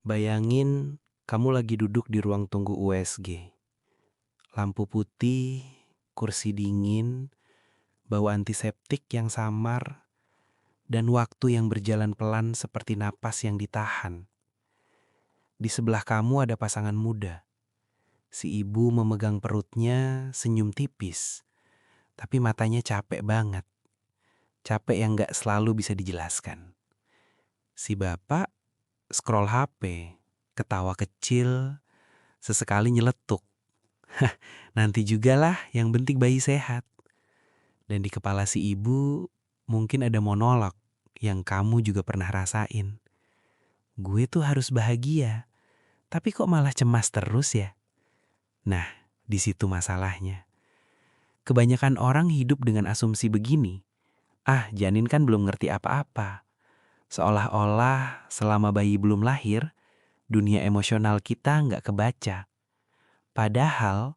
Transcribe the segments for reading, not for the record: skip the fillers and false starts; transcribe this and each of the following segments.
Bayangin kamu lagi duduk di ruang tunggu USG. Lampu putih, kursi dingin, bau antiseptik yang samar, dan waktu yang berjalan pelan seperti napas yang ditahan. Di sebelah kamu ada pasangan muda. Si ibu memegang perutnya, senyum tipis, tapi matanya capek banget. Capek yang gak selalu bisa dijelaskan. Si bapak scroll HP, ketawa kecil, sesekali nyeletuk. Nanti jugalah, yang penting bayi sehat. Dan di kepala si ibu mungkin ada monolog yang kamu juga pernah rasain. Gue tuh harus bahagia, tapi kok malah cemas terus ya? Nah, di situ masalahnya. Kebanyakan orang hidup dengan asumsi begini. Janin kan belum ngerti apa-apa. Seolah-olah selama bayi belum lahir, dunia emosional kita nggak kebaca. Padahal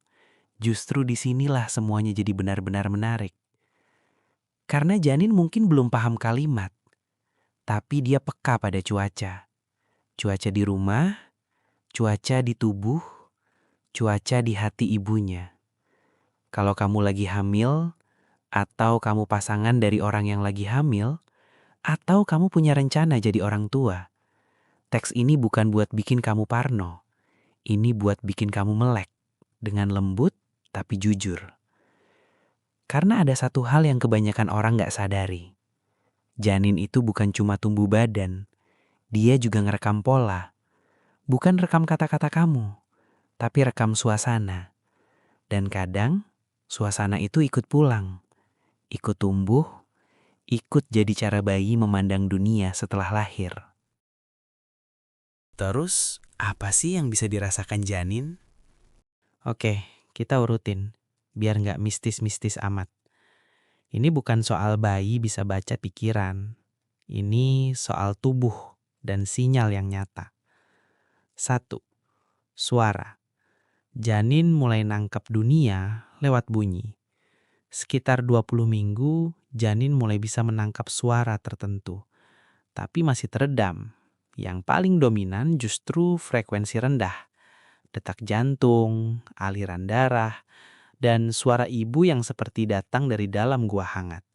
justru disinilah semuanya jadi benar-benar menarik. Karena janin mungkin belum paham kalimat, tapi dia peka pada cuaca. Cuaca di rumah, cuaca di tubuh, cuaca di hati ibunya. Kalau kamu lagi hamil, atau kamu pasangan dari orang yang lagi hamil, atau kamu punya rencana jadi orang tua, teks ini bukan buat bikin kamu parno. Ini buat bikin kamu melek, dengan lembut tapi jujur. Karena ada satu hal yang kebanyakan orang gak sadari. Janin itu bukan cuma tumbuh badan, dia juga ngerekam pola. Bukan rekam kata-kata kamu, tapi rekam suasana. Dan kadang, suasana itu ikut pulang, ikut tumbuh, ikut jadi cara bayi memandang dunia setelah lahir. Terus, apa sih yang bisa dirasakan janin? Oke, kita urutin, biar nggak mistis-mistis amat. Ini bukan soal bayi bisa baca pikiran. Ini soal tubuh dan sinyal yang nyata. 1. Suara. Janin mulai nangkep dunia lewat bunyi. Sekitar 20 minggu, janin mulai bisa menangkap suara tertentu. Tapi masih teredam. Yang paling dominan justru frekuensi rendah. Detak jantung, aliran darah, dan suara ibu yang seperti datang dari dalam gua hangat.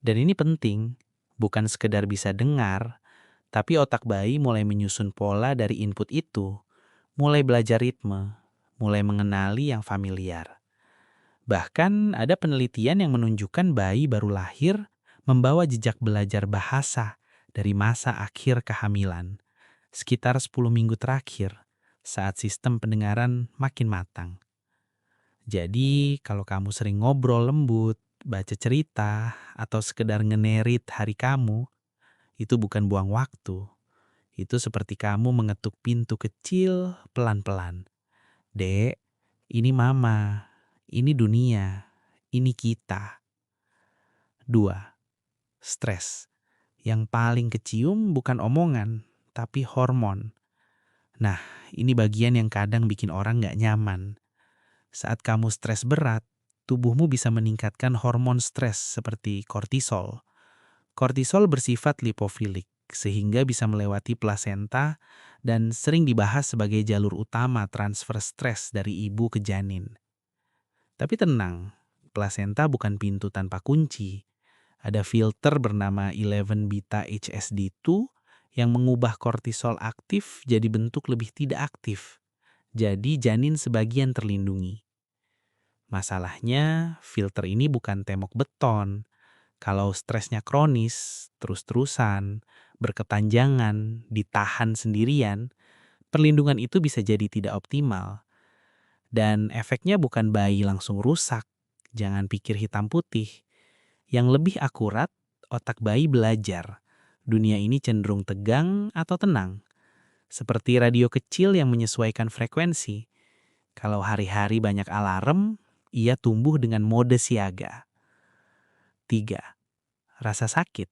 Dan ini penting, bukan sekedar bisa dengar, tapi otak bayi mulai menyusun pola dari input itu, mulai belajar ritme, mulai mengenali yang familiar. Bahkan ada penelitian yang menunjukkan bayi baru lahir membawa jejak belajar bahasa dari masa akhir kehamilan, sekitar 10 minggu terakhir, saat sistem pendengaran makin matang. Jadi kalau kamu sering ngobrol lembut, baca cerita, atau sekedar ngenerit hari kamu, itu bukan buang waktu. Itu seperti kamu mengetuk pintu kecil pelan-pelan. Dek, ini mama, ini dunia, ini kita. 2. Stres. Yang paling kecium bukan omongan, tapi hormon. Nah, ini bagian yang kadang bikin orang gak nyaman. Saat kamu stres berat, tubuhmu bisa meningkatkan hormon stres seperti kortisol. Kortisol bersifat lipofilik, sehingga bisa melewati plasenta dan sering dibahas sebagai jalur utama transfer stres dari ibu ke janin. Tapi tenang, plasenta bukan pintu tanpa kunci. Ada filter bernama 11 beta HSD2 yang mengubah kortisol aktif jadi bentuk lebih tidak aktif. Jadi janin sebagian terlindungi. Masalahnya, filter ini bukan tembok beton. Kalau stresnya kronis, terus-terusan, berkepanjangan, ditahan sendirian, perlindungan itu bisa jadi tidak optimal. Dan efeknya bukan bayi langsung rusak. Jangan pikir hitam putih. Yang lebih akurat, otak bayi belajar. Dunia ini cenderung tegang atau tenang. Seperti radio kecil yang menyesuaikan frekuensi. Kalau hari-hari banyak alarm, ia tumbuh dengan mode siaga. 3. Rasa sakit.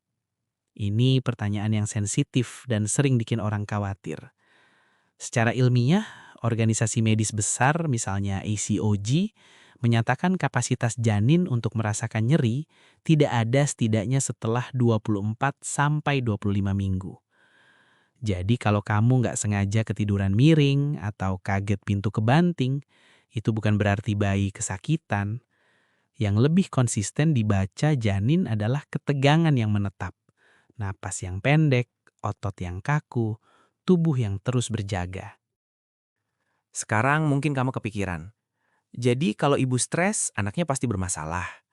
Ini pertanyaan yang sensitif dan sering bikin orang khawatir. Secara ilmiah, organisasi medis besar misalnya ACOG menyatakan kapasitas janin untuk merasakan nyeri tidak ada setidaknya setelah 24 sampai 25 minggu. Jadi kalau kamu nggak sengaja ketiduran miring atau kaget pintu kebanting, itu bukan berarti bayi kesakitan. Yang lebih konsisten dibaca janin adalah ketegangan yang menetap, napas yang pendek, otot yang kaku, tubuh yang terus berjaga. Sekarang mungkin kamu kepikiran, jadi kalau ibu stres, anaknya pasti bermasalah.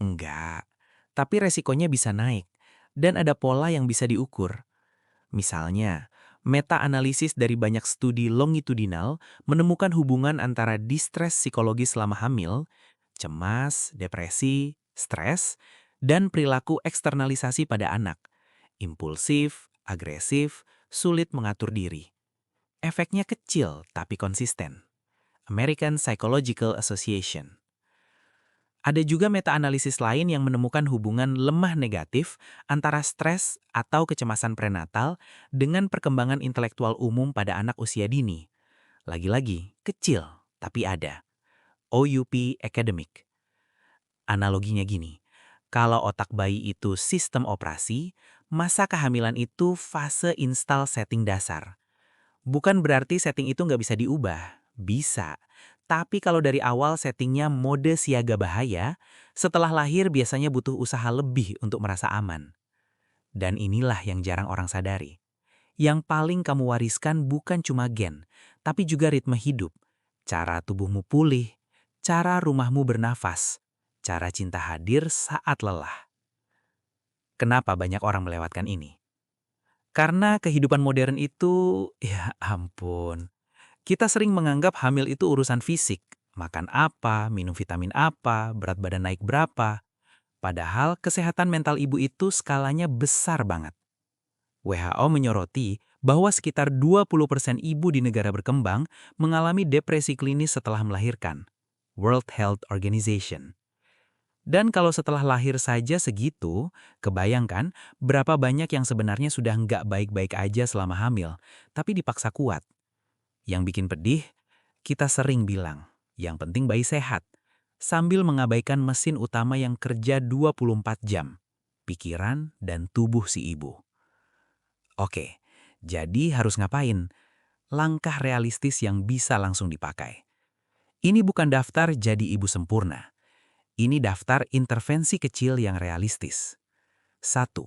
Enggak, tapi resikonya bisa naik, dan ada pola yang bisa diukur. Misalnya, meta-analisis dari banyak studi longitudinal menemukan hubungan antara distres psikologis selama hamil, cemas, depresi, stres, dan perilaku eksternalisasi pada anak, impulsif, agresif, sulit mengatur diri. Efeknya kecil tapi konsisten. American Psychological Association. Ada juga meta-analisis lain yang menemukan hubungan lemah negatif antara stres atau kecemasan prenatal dengan perkembangan intelektual umum pada anak usia dini. Lagi-lagi, kecil, tapi ada. OUP Academic. Analoginya gini, kalau otak bayi itu sistem operasi, masa kehamilan itu fase install setting dasar. Bukan berarti setting itu nggak bisa diubah. Bisa. Tapi kalau dari awal settingnya mode siaga bahaya, setelah lahir biasanya butuh usaha lebih untuk merasa aman. Dan inilah yang jarang orang sadari. Yang paling kamu wariskan bukan cuma gen, tapi juga ritme hidup, cara tubuhmu pulih, cara rumahmu bernafas, cara cinta hadir saat lelah. Kenapa banyak orang melewatkan ini? Karena kehidupan modern itu, ya ampun, kita sering menganggap hamil itu urusan fisik. Makan apa, minum vitamin apa, berat badan naik berapa. Padahal kesehatan mental ibu itu skalanya besar banget. WHO menyoroti bahwa sekitar 20% ibu di negara berkembang mengalami depresi klinis setelah melahirkan. World Health Organization. Dan kalau setelah lahir saja segitu, kebayangkan berapa banyak yang sebenarnya sudah nggak baik-baik aja selama hamil, tapi dipaksa kuat. Yang bikin pedih, kita sering bilang, yang penting bayi sehat, sambil mengabaikan mesin utama yang kerja 24 jam, pikiran dan tubuh si ibu. Oke, jadi harus ngapain? Langkah realistis yang bisa langsung dipakai. Ini bukan daftar jadi ibu sempurna. Ini daftar intervensi kecil yang realistis. 1.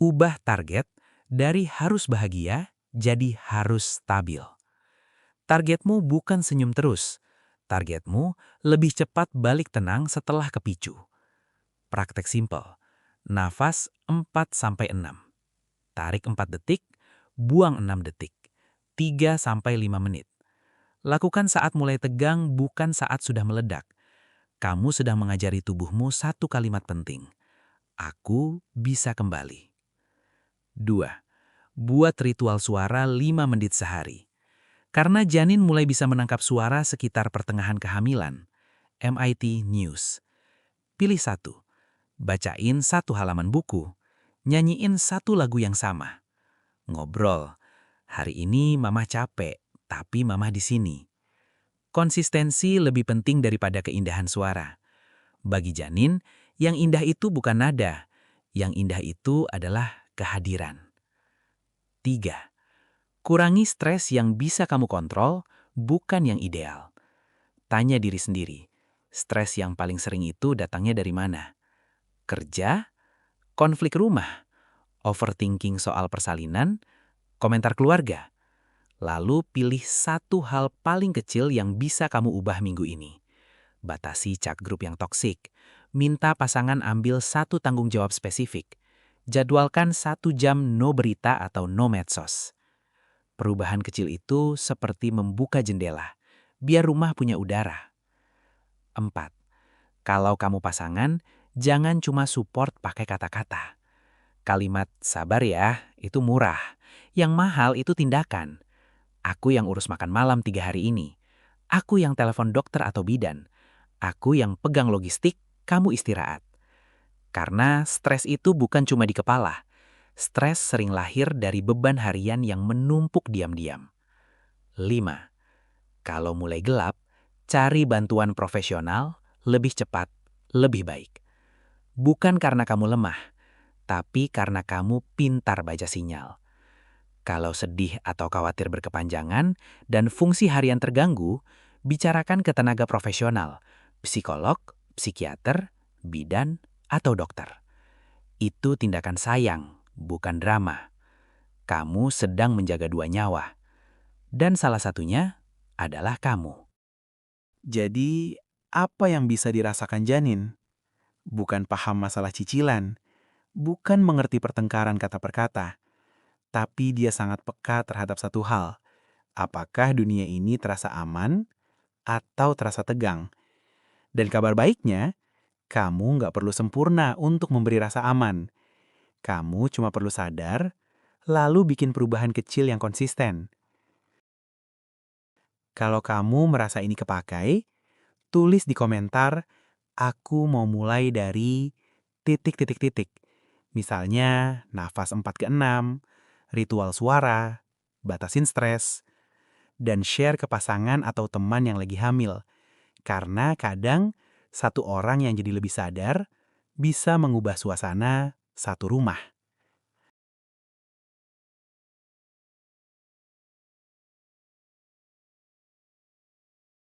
Ubah target dari harus bahagia jadi harus stabil. Targetmu bukan senyum terus. Targetmu lebih cepat balik tenang setelah kepicu. Praktek simpel. Nafas 4-6. Tarik 4 detik, buang 6 detik. 3-5 menit. Lakukan saat mulai tegang, bukan saat sudah meledak. Kamu sedang mengajari tubuhmu satu kalimat penting. Aku bisa kembali. 2. Buat ritual suara 5 menit sehari. Karena janin mulai bisa menangkap suara sekitar pertengahan kehamilan. MIT News. Pilih satu. Bacain satu halaman buku. Nyanyiin satu lagu yang sama. Ngobrol. Hari ini mama capek, tapi mama di sini. Konsistensi lebih penting daripada keindahan suara. Bagi janin, yang indah itu bukan nada. Yang indah itu adalah kehadiran. 3. Kurangi stres yang bisa kamu kontrol, bukan yang ideal. Tanya diri sendiri, stres yang paling sering itu datangnya dari mana? Kerja, konflik rumah, overthinking soal persalinan, komentar keluarga. Lalu pilih satu hal paling kecil yang bisa kamu ubah minggu ini. Batasi chat grup yang toksik. Minta pasangan ambil satu tanggung jawab spesifik. Jadwalkan 1 jam no berita atau no medsos. Perubahan kecil itu seperti membuka jendela, biar rumah punya udara. 4. Kalau kamu pasangan, jangan cuma support pakai kata-kata. Kalimat sabar ya, itu murah. Yang mahal itu tindakan. Aku yang urus makan malam 3 hari ini. Aku yang telepon dokter atau bidan. Aku yang pegang logistik, kamu istirahat. Karena stres itu bukan cuma di kepala. Stres sering lahir dari beban harian yang menumpuk diam-diam. 5. Kalau mulai gelap, cari bantuan profesional lebih cepat, lebih baik. Bukan karena kamu lemah, tapi karena kamu pintar baca sinyal. Kalau sedih atau khawatir berkepanjangan dan fungsi harian terganggu, bicarakan ke tenaga profesional, psikolog, psikiater, bidan, atau dokter. Itu tindakan sayang, bukan drama. Kamu sedang menjaga dua nyawa. Dan salah satunya adalah kamu. Jadi, apa yang bisa dirasakan janin? Bukan paham masalah cicilan, bukan mengerti pertengkaran kata per kata, tapi dia sangat peka terhadap satu hal. Apakah dunia ini terasa aman atau terasa tegang? Dan kabar baiknya, kamu nggak perlu sempurna untuk memberi rasa aman. Kamu cuma perlu sadar, lalu bikin perubahan kecil yang konsisten. Kalau kamu merasa ini kepakai, tulis di komentar, aku mau mulai dari titik-titik-titik. Misalnya, nafas 4 ke 6, ritual suara, batasin stres, dan share ke pasangan atau teman yang lagi hamil. Karena kadang, satu orang yang jadi lebih sadar bisa mengubah suasana satu rumah.